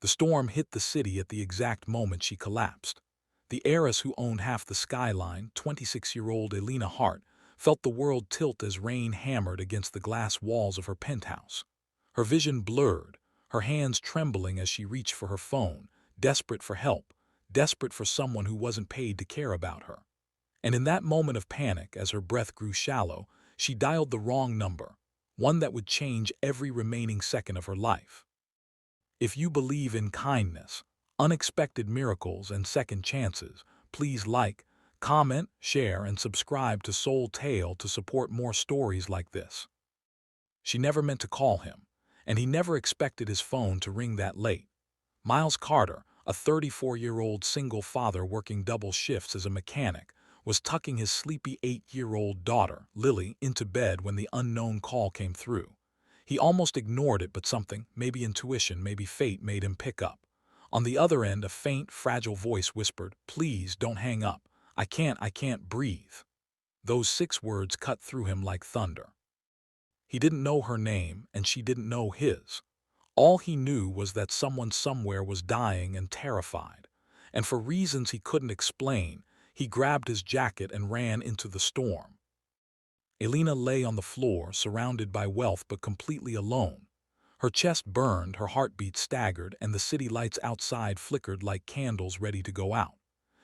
The storm hit the city at the exact moment she collapsed. The heiress who owned half the skyline, 26-year-old Alina Hart, felt the world tilt as rain hammered against the glass walls of her penthouse. Her vision blurred, her hands trembling as she reached for her phone, desperate for help, desperate for someone who wasn't paid to care about her. And in that moment of panic, as her breath grew shallow, she dialed the wrong number, one that would change every remaining second of her life. If you believe in kindness, unexpected miracles, and second chances, please like, comment, share, and subscribe to Soul Tale to support more stories like this. She never meant to call him, and he never expected his phone to ring that late. Miles Carter, a 34-year-old single father working double shifts as a mechanic, was tucking his sleepy 8-year-old daughter, Lily, into bed when the unknown call came through. He almost ignored it, but something, maybe intuition, maybe fate, made him pick up. On the other end, a faint, fragile voice whispered, "Please don't hang up. I can't breathe." Those 6 words cut through him like thunder. He didn't know her name, and she didn't know his. All he knew was that someone somewhere was dying and terrified. And for reasons he couldn't explain, he grabbed his jacket and ran into the storm. Alina lay on the floor, surrounded by wealth but completely alone. Her chest burned, her heartbeat staggered, and the city lights outside flickered like candles ready to go out.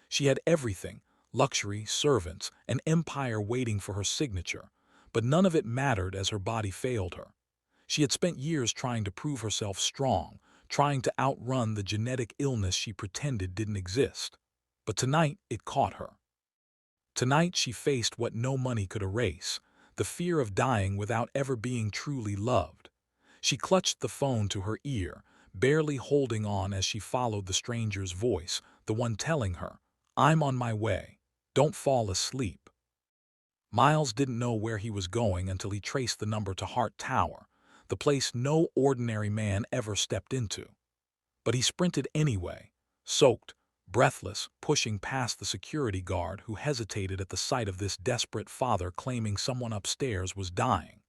She had everything: luxury, servants, an empire waiting for her signature, but none of it mattered as her body failed her. She had spent years trying to prove herself strong, trying to outrun the genetic illness she pretended didn't exist. But tonight, it caught her. Tonight she faced what no money could erase: the fear of dying without ever being truly loved. She clutched the phone to her ear, barely holding on as she followed the stranger's voice, the one telling her, "I'm on my way. Don't fall asleep." Miles didn't know where he was going until he traced the number to Hart Tower, the place no ordinary man ever stepped into. But he sprinted anyway, soaked, breathless, pushing past the security guard who hesitated at the sight of this desperate father claiming someone upstairs was dying.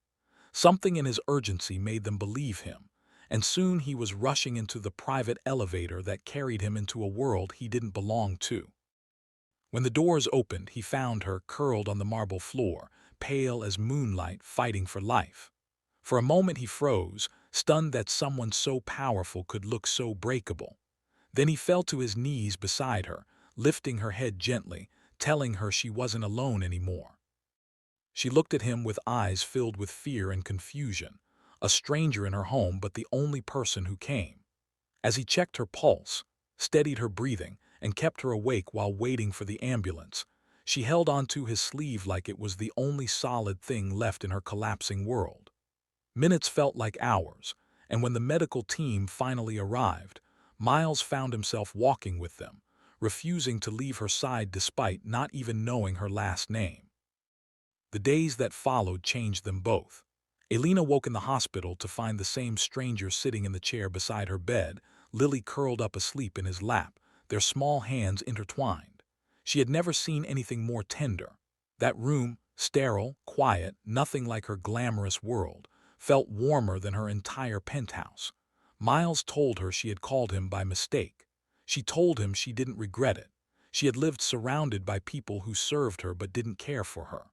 Something in his urgency made them believe him, and soon he was rushing into the private elevator that carried him into a world he didn't belong to. When the doors opened, he found her curled on the marble floor, pale as moonlight, fighting for life. For a moment he froze, stunned that someone so powerful could look so breakable. Then he fell to his knees beside her, lifting her head gently, telling her she wasn't alone anymore. She looked at him with eyes filled with fear and confusion, a stranger in her home but the only person who came. As he checked her pulse, steadied her breathing, and kept her awake while waiting for the ambulance, she held onto his sleeve like it was the only solid thing left in her collapsing world. Minutes felt like hours, and when the medical team finally arrived, Miles found himself walking with them, refusing to leave her side despite not even knowing her last name. The days that followed changed them both. Alina woke in the hospital to find the same stranger sitting in the chair beside her bed, Lily curled up asleep in his lap, their small hands intertwined. She had never seen anything more tender. That room, sterile, quiet, nothing like her glamorous world, felt warmer than her entire penthouse. Miles told her she had called him by mistake. She told him she didn't regret it. She had lived surrounded by people who served her but didn't care for her.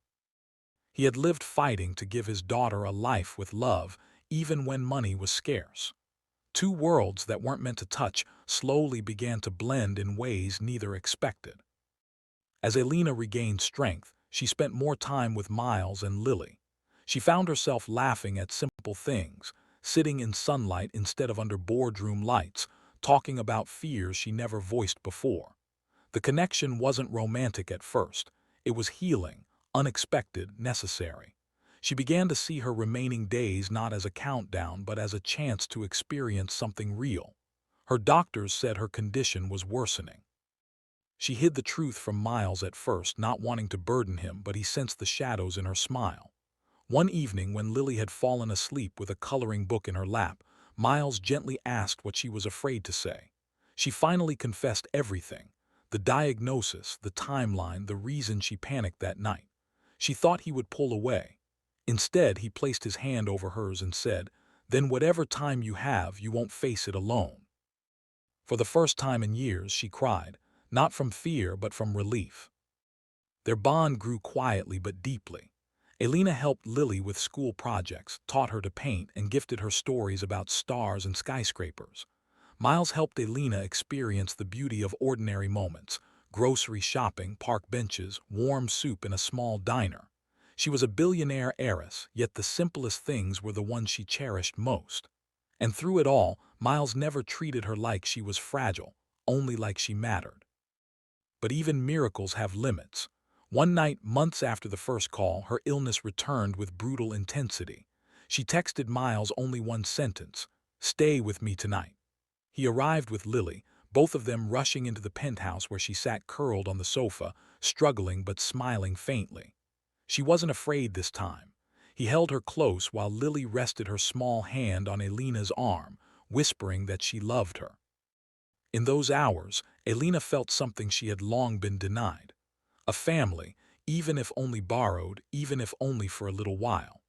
He had lived fighting to give his daughter a life with love, even when money was scarce. 2 worlds that weren't meant to touch slowly began to blend in ways neither expected. As Alina regained strength, she spent more time with Miles and Lily. She found herself laughing at simple things, sitting in sunlight instead of under boardroom lights, talking about fears she never voiced before. The connection wasn't romantic at first. It was healing, unexpected, necessary. She began to see her remaining days not as a countdown but as a chance to experience something real. Her doctors said her condition was worsening. She hid the truth from Miles at first, not wanting to burden him, but he sensed the shadows in her smile. One evening, when Lily had fallen asleep with a coloring book in her lap, Miles gently asked what she was afraid to say. She finally confessed everything: the diagnosis, the timeline, the reason she panicked that night. She thought he would pull away. Instead, he placed his hand over hers and said, "Then whatever time you have, you won't face it alone." For the first time in years, she cried, not from fear but from relief. Their bond grew quietly but deeply. Alina helped Lily with school projects, taught her to paint, and gifted her stories about stars and skyscrapers. Miles helped Alina experience the beauty of ordinary moments: grocery shopping, park benches, warm soup in a small diner. She was a billionaire heiress, yet the simplest things were the ones she cherished most. And through it all, Miles never treated her like she was fragile, only like she mattered. But even miracles have limits. One night, months after the first call, her illness returned with brutal intensity. She texted Miles only one sentence: "Stay with me tonight." He arrived with Lily, both of them rushing into the penthouse where she sat curled on the sofa, struggling but smiling faintly. She wasn't afraid this time. He held her close while Lily rested her small hand on Alina's arm, whispering that she loved her. In those hours, Alina felt something she had long been denied: a family, even if only borrowed, even if only for a little while.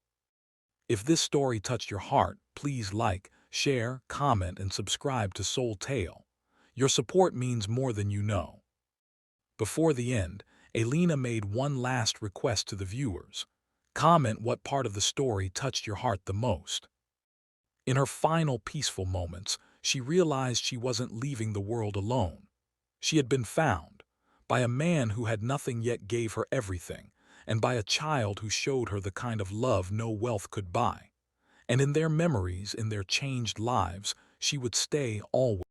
If this story touched your heart, please like, share, comment, and subscribe to Soul Tale. Your support means more than you know. Before the end, Alina made one last request to the viewers. Comment what part of the story touched your heart the most. In her final peaceful moments, she realized she wasn't leaving the world alone. She had been found by a man who had nothing yet gave her everything, and by a child who showed her the kind of love no wealth could buy. And in their memories, in their changed lives, she would stay always.